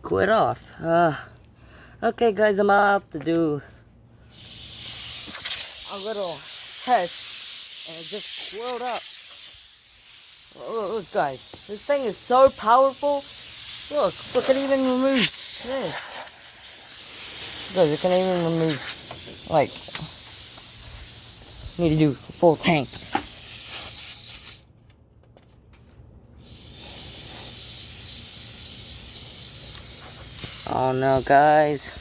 Quit off. Okay, guys, I'm about to do a little test, and it just exploded up. Look, guys, this thing is so powerful. Look, it even removes this. Guys, it can even remove, like, need to do full tank. Oh no, guys.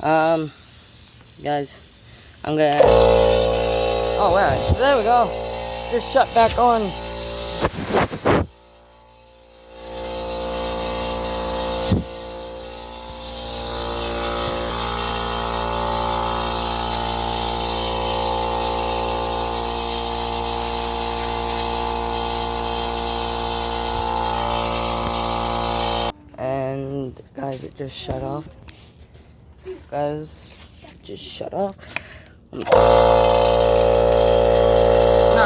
Guys, I'm gonna. Oh wow, there we go. Just shut back on. And guys, it just shut off. Guys, just shut off. Not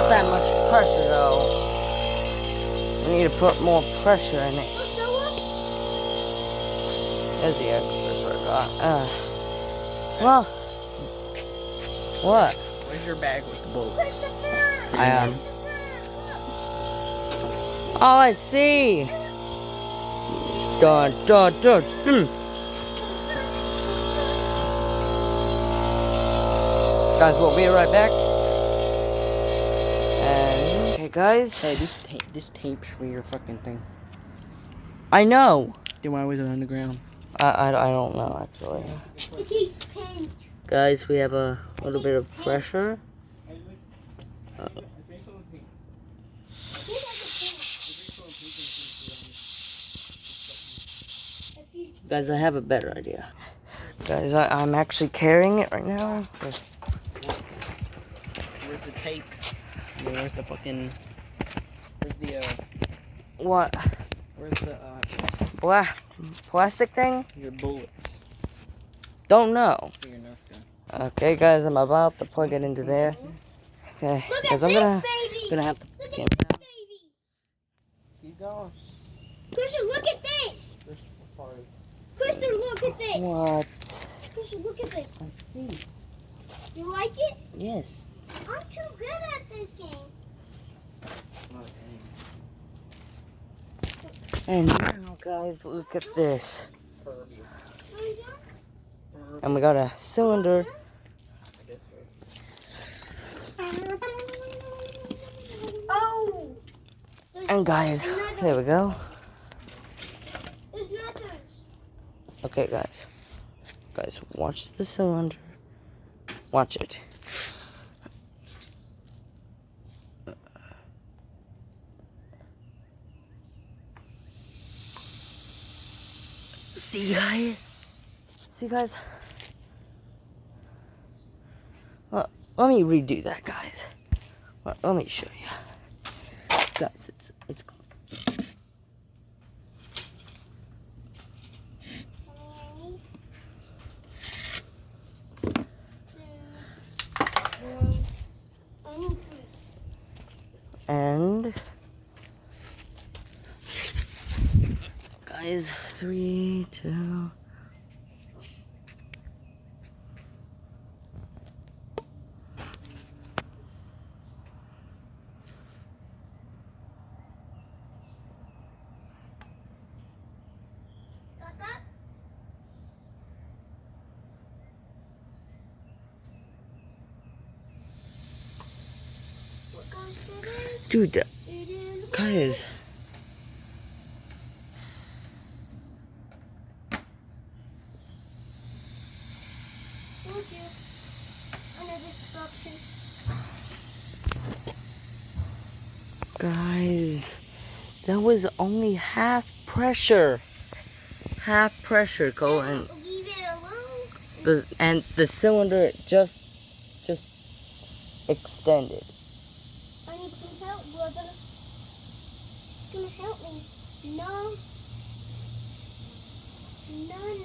that much pressure though. We need to put more pressure in it. There's the air compressor I got. Well, what? Where's your bag with the bullets? Oh, I see. Dun, dun, dun, dun. Guys, we'll be right back. And okay, guys. Hey, this tape's for your fucking thing. I know. Then why was it on the ground? I don't know actually. Guys, we have a little bit of pressure. Guys, I have a better idea. Guys, I'm actually carrying it right now. Where's the tape? Where's the fucking... Where's the, What? Where's the, plastic thing? your bullets? Don't know. For your Nerf gun. Okay, guys, I'm about to plug it into there. Okay, because I'm gonna have to. Look at this, baby. Keep going. Christian, look at this. Christian, look at this. What? Christian, look at this. I see. You like it? Yes. I'm too good at this game. And now, guys, look at this. And we got a cylinder. Oh. And guys, there we go. There's nothing. Okay, guys. Guys, watch the cylinder. Watch it. See, guys? See, guys? Let me redo that, guys. Let me show you. Guys, it's and guys, 3, 2. Dude, guys. Thank you. Another instruction. Guys, that was only half pressure. Half pressure going. Leave it alone. And the cylinder just extended. I need some help, brother. It's gonna help me. No. None.